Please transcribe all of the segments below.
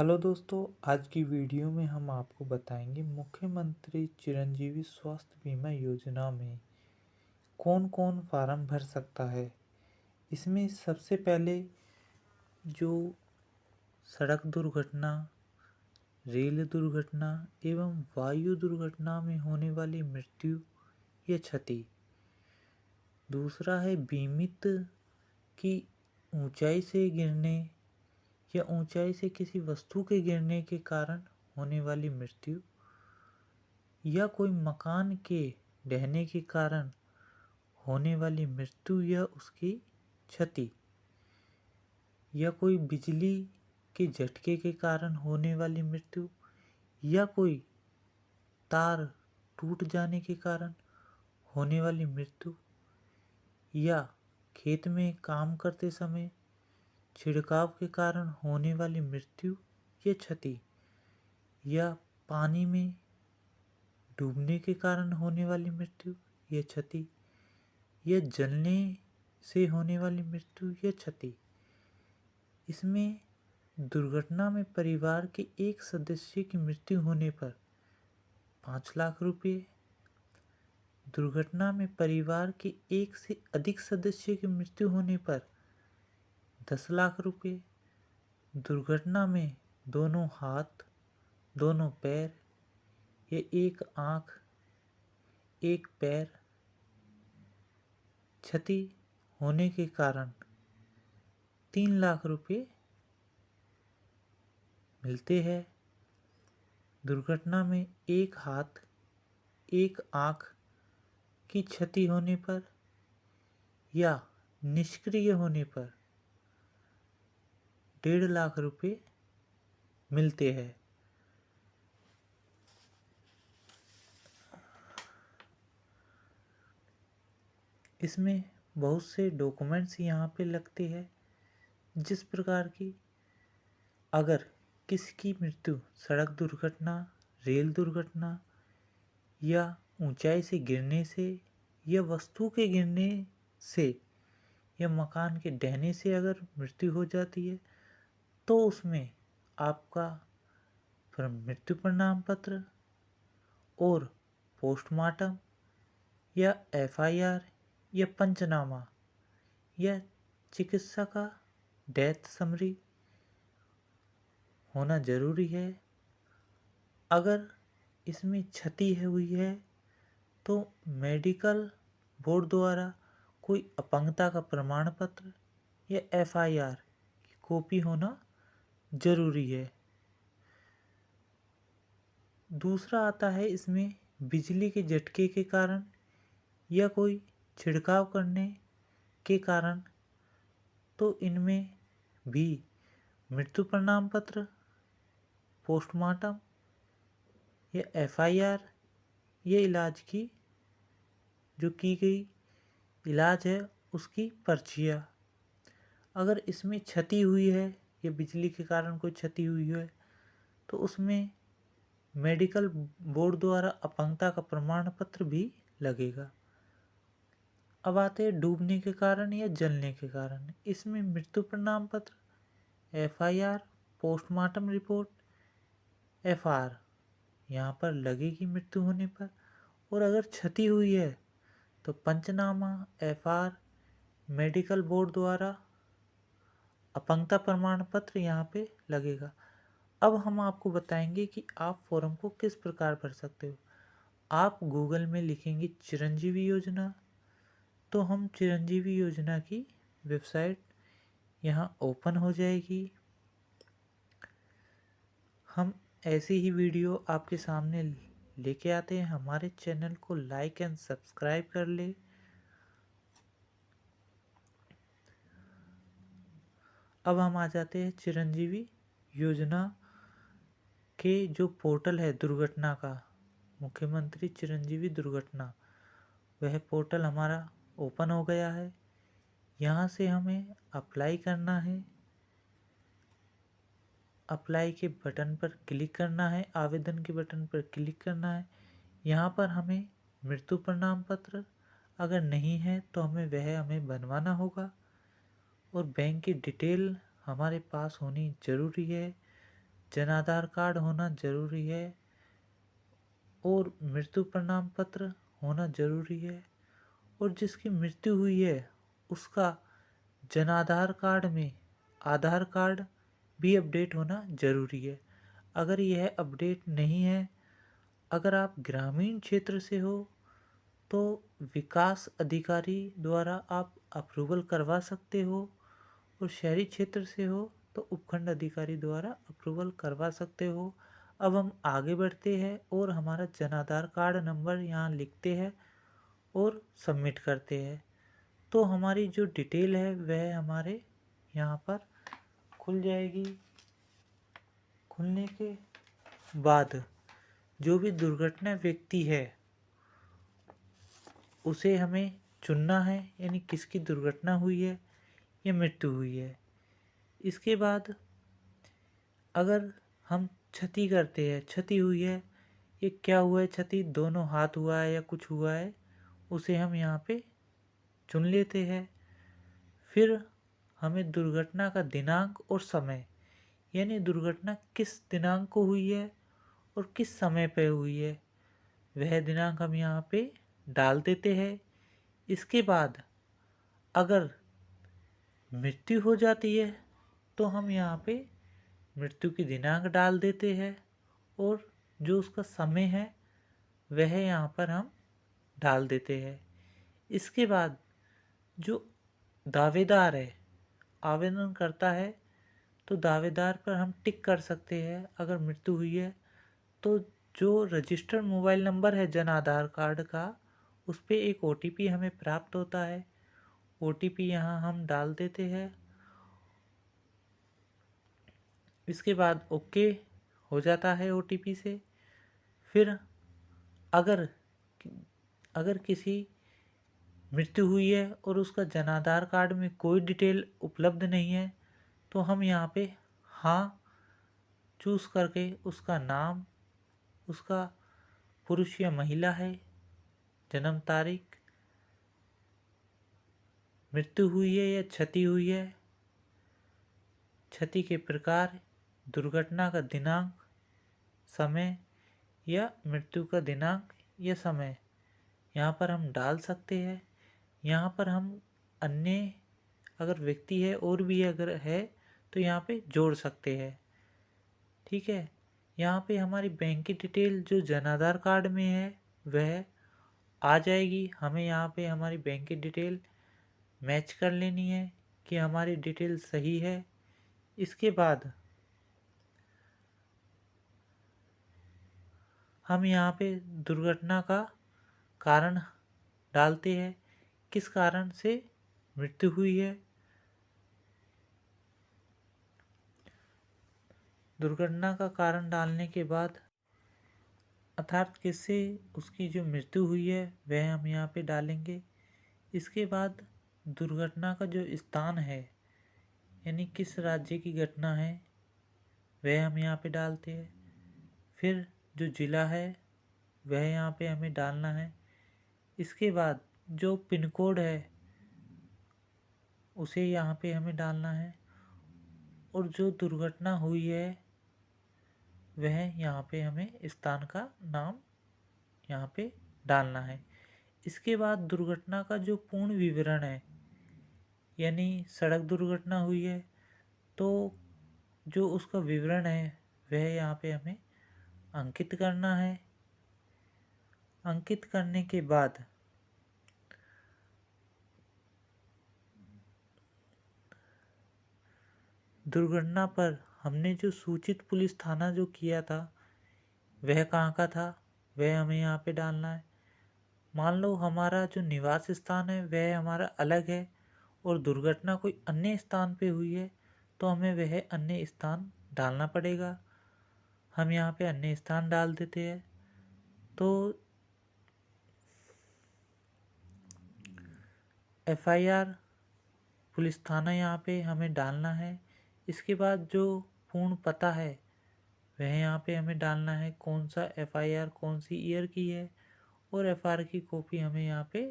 Hello दोस्तों, आज की वीडियो में हम आपको बताएंगे मुख्यमंत्री चिरंजीवी स्वास्थ्य बीमा योजना में कौन कौन फार्म भर सकता है। इसमें सबसे पहले जो सड़क दुर्घटना, रेल दुर्घटना एवं वायु दुर्घटना में होने वाली मृत्यु या क्षति। दूसरा है बीमित की ऊंचाई से गिरने या ऊंचाई से किसी वस्तु के गिरने के कारण होने वाली मृत्यु, या कोई मकान के ढहने के कारण होने वाली मृत्यु या उसकी क्षति, या कोई बिजली के झटके के कारण होने वाली मृत्यु, या कोई तार टूट जाने के कारण होने वाली मृत्यु, या खेत में काम करते समय छिड़काव के कारण होने वाली मृत्यु या क्षति, या पानी में डूबने के कारण होने वाली मृत्यु या क्षति, या जलने से होने वाली मृत्यु या क्षति। इसमें दुर्घटना में परिवार के एक सदस्य की मृत्यु होने पर 5 लाख रुपये, दुर्घटना में परिवार के एक से अधिक सदस्य की मृत्यु होने पर 10 लाख रुपये, दुर्घटना में दोनों हाथ, दोनों पैर या एक आँख, एक पैर क्षति होने के कारण 3 लाख रुपये मिलते हैं। दुर्घटना में एक हाथ, एक आँख की क्षति होने पर या निष्क्रिय होने पर 1.5 लाख रुपये मिलते हैं। इसमें बहुत से डॉक्यूमेंट्स यहाँ पे लगते हैं, जिस प्रकार की अगर किसी की मृत्यु सड़क दुर्घटना, रेल दुर्घटना या ऊंचाई से गिरने से या वस्तु के गिरने से या मकान के ढहने से अगर मृत्यु हो जाती है, तो उसमें आपका मृत्यु प्रमाण पत्र और पोस्टमार्टम या एफआईआर या पंचनामा या चिकित्सा का डेथ समरी होना जरूरी है। अगर इसमें क्षति हुई है तो मेडिकल बोर्ड द्वारा कोई अपंगता का प्रमाण पत्र या एफआईआर की कॉपी होना जरूरी है। दूसरा आता है इसमें बिजली के झटके के कारण या कोई छिड़काव करने के कारण, तो इनमें भी मृत्यु प्रमाण पत्र, पोस्टमार्टम या एफआईआर या इलाज की जो की गई इलाज है उसकी पर्चियाँ। अगर इसमें क्षति हुई है या बिजली के कारण कोई क्षति हुई है, तो उसमें मेडिकल बोर्ड द्वारा अपंगता का प्रमाण पत्र भी लगेगा। अब आते हैं डूबने के कारण या जलने के कारण। इसमें मृत्यु प्रमाण पत्र, एफआईआर, पोस्टमार्टम रिपोर्ट, एफआर यहाँ पर लगेगी मृत्यु होने पर। और अगर क्षति हुई है तो पंचनामा, एफआर, मेडिकल बोर्ड द्वारा अपंगता प्रमाण पत्र यहाँ पे लगेगा। अब हम आपको बताएंगे कि आप फॉर्म को किस प्रकार भर सकते हो। आप गूगल में लिखेंगे चिरंजीवी योजना, तो हम चिरंजीवी योजना की वेबसाइट यहाँ ओपन हो जाएगी। हम ऐसी ही वीडियो आपके सामने लेके आते हैं। हमारे चैनल को लाइक एंड सब्सक्राइब कर ले। अब हम आ जाते हैं चिरंजीवी योजना के जो पोर्टल है दुर्घटना का, मुख्यमंत्री चिरंजीवी दुर्घटना, वह पोर्टल हमारा ओपन हो गया है। यहाँ से हमें अप्लाई करना है। अप्लाई के बटन पर क्लिक करना है, आवेदन के बटन पर क्लिक करना है। यहाँ पर हमें मृत्यु प्रमाण पत्र अगर नहीं है तो हमें बनवाना होगा, और बैंक की डिटेल हमारे पास होनी ज़रूरी है। जन आधार कार्ड होना ज़रूरी है और मृत्यु प्रमाण पत्र होना ज़रूरी है। और जिसकी मृत्यु हुई है उसका जन आधार कार्ड में आधार कार्ड भी अपडेट होना ज़रूरी है। अगर यह अपडेट नहीं है, अगर आप ग्रामीण क्षेत्र से हो तो विकास अधिकारी द्वारा आप अप्रूवल करवा सकते हो, और शहरी क्षेत्र से हो तो उपखंड अधिकारी द्वारा अप्रूवल करवा सकते हो। अब हम आगे बढ़ते हैं और हमारा जन आधार कार्ड नंबर यहाँ लिखते हैं और सबमिट करते हैं। तो हमारी जो डिटेल है वह हमारे यहाँ पर खुल जाएगी। खुलने के बाद जो भी दुर्घटना व्यक्ति है उसे हमें चुनना है, यानी किसकी दुर्घटना हुई है या मृत्यु हुई है। इसके बाद अगर हम क्षति करते हैं, क्षति हुई है, ये क्या हुआ है, क्षति दोनों हाथ हुआ है या कुछ हुआ है, उसे हम यहाँ पे चुन लेते हैं। फिर हमें दुर्घटना का दिनांक और समय, यानी दुर्घटना किस दिनांक को हुई है और किस समय पे हुई है, वह दिनांक हम यहाँ पे डाल देते हैं। इसके बाद अगर मृत्यु हो जाती है तो हम यहाँ पे मृत्यु की दिनांक डाल देते हैं, और जो उसका समय है वह यहाँ पर हम डाल देते हैं। इसके बाद जो दावेदार है, आवेदन करता है, तो दावेदार पर हम टिक कर सकते हैं। अगर मृत्यु हुई है तो जो रजिस्टर्ड मोबाइल नंबर है जन आधार कार्ड का, उस पर एक OTP हमें प्राप्त होता है। OTP यहाँ हम डाल देते हैं। इसके बाद ओके हो जाता है OTP से। फिर अगर किसी मृत्यु हुई है और उसका जन आधार कार्ड में कोई डिटेल उपलब्ध नहीं है, तो हम यहाँ पे हाँ चूज़ करके उसका नाम, उसका पुरुष या महिला है, जन्म तारीख, मृत्यु हुई है या क्षति हुई है, क्षति के प्रकार, दुर्घटना का दिनांक, समय या मृत्यु का दिनांक या समय यहाँ पर हम डाल सकते हैं। यहाँ पर हम अन्य अगर व्यक्ति है और भी अगर है तो यहाँ पे जोड़ सकते हैं। ठीक है, यहाँ पे हमारी बैंक की डिटेल जो जन आधार कार्ड में है वह आ जाएगी। हमें यहाँ पे हमारी बैंक की डिटेल मैच कर लेनी है कि हमारी डिटेल सही है। इसके बाद हम यहाँ पे दुर्घटना का कारण डालते हैं, किस कारण से मृत्यु हुई है। दुर्घटना का कारण डालने के बाद अर्थात किससे उसकी जो मृत्यु हुई है वह हम यहाँ पे डालेंगे। इसके बाद दुर्घटना का जो स्थान है, यानी किस राज्य की घटना है, वह हम यहाँ पे डालते हैं। फिर जो ज़िला है वह यहाँ पे हमें डालना है। इसके बाद जो पिन कोड है उसे यहाँ पे हमें डालना है, और जो दुर्घटना हुई है वह यहाँ पे हमें स्थान का नाम यहाँ पे डालना है। इसके बाद दुर्घटना का जो पूर्ण विवरण है, यानी सड़क दुर्घटना हुई है तो जो उसका विवरण है वह यहाँ पे हमें अंकित करना है। अंकित करने के बाद दुर्घटना पर हमने जो सूचित पुलिस थाना जो किया था वह कहाँ का था, वह हमें यहाँ पे डालना है। मान लो हमारा जो निवास स्थान है वह हमारा अलग है और दुर्घटना कोई अन्य स्थान पे हुई है, तो हमें वह अन्य स्थान डालना पड़ेगा। हम यहाँ पे अन्य स्थान डाल देते हैं। तो FIR पुलिस थाना यहाँ पे हमें डालना है। इसके बाद जो पूर्ण पता है वह यहाँ पे हमें डालना है, कौन सा FIR कौन सी ईयर की है, और FIR की कॉपी हमें यहाँ पे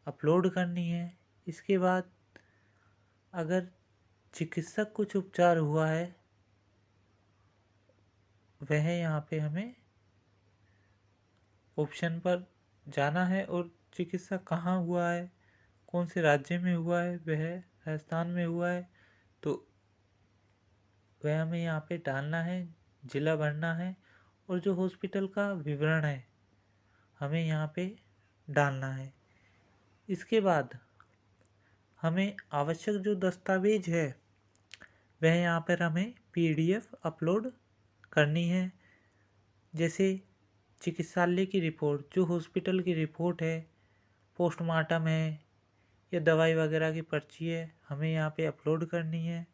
अपलोड करनी है। इसके बाद अगर चिकित्सक कुछ उपचार हुआ है वह यहाँ पे हमें ऑप्शन पर जाना है और चिकित्सा कहाँ हुआ है, कौन से राज्य में हुआ है, वह राजस्थान में हुआ है तो वह हमें यहाँ पे डालना है, जिला भरना है और जो हॉस्पिटल का विवरण है हमें यहाँ पे डालना है। इसके बाद हमें आवश्यक जो दस्तावेज है वह यहाँ पर हमें PDF अपलोड करनी है। जैसे चिकित्सालय की रिपोर्ट, जो हॉस्पिटल की रिपोर्ट है, पोस्टमार्टम है या दवाई वगैरह की पर्ची है, हमें यहाँ पे अपलोड करनी है।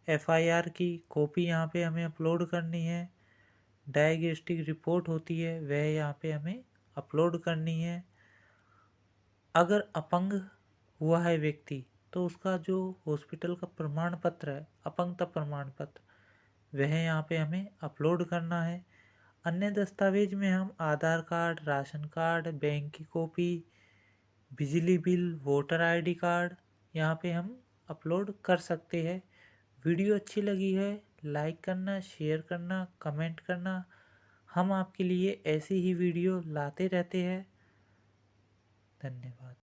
FIR की कॉपी यहाँ पे हमें अपलोड करनी है। डायग्नोस्टिक रिपोर्ट होती है वह यहाँ पे हमें अपलोड करनी है। अगर अपंग हुआ है व्यक्ति तो उसका जो हॉस्पिटल का प्रमाण पत्र है, अपंगता प्रमाण पत्र, वह यहाँ पे हमें अपलोड करना है। अन्य दस्तावेज में हम आधार कार्ड, राशन कार्ड, बैंक की कॉपी, बिजली बिल, वोटर ID कार्ड यहाँ पे हम अपलोड कर सकते हैं। वीडियो अच्छी लगी है लाइक करना, शेयर करना, कमेंट करना। हम आपके लिए ऐसी ही वीडियो लाते रहते हैं। धन्यवाद।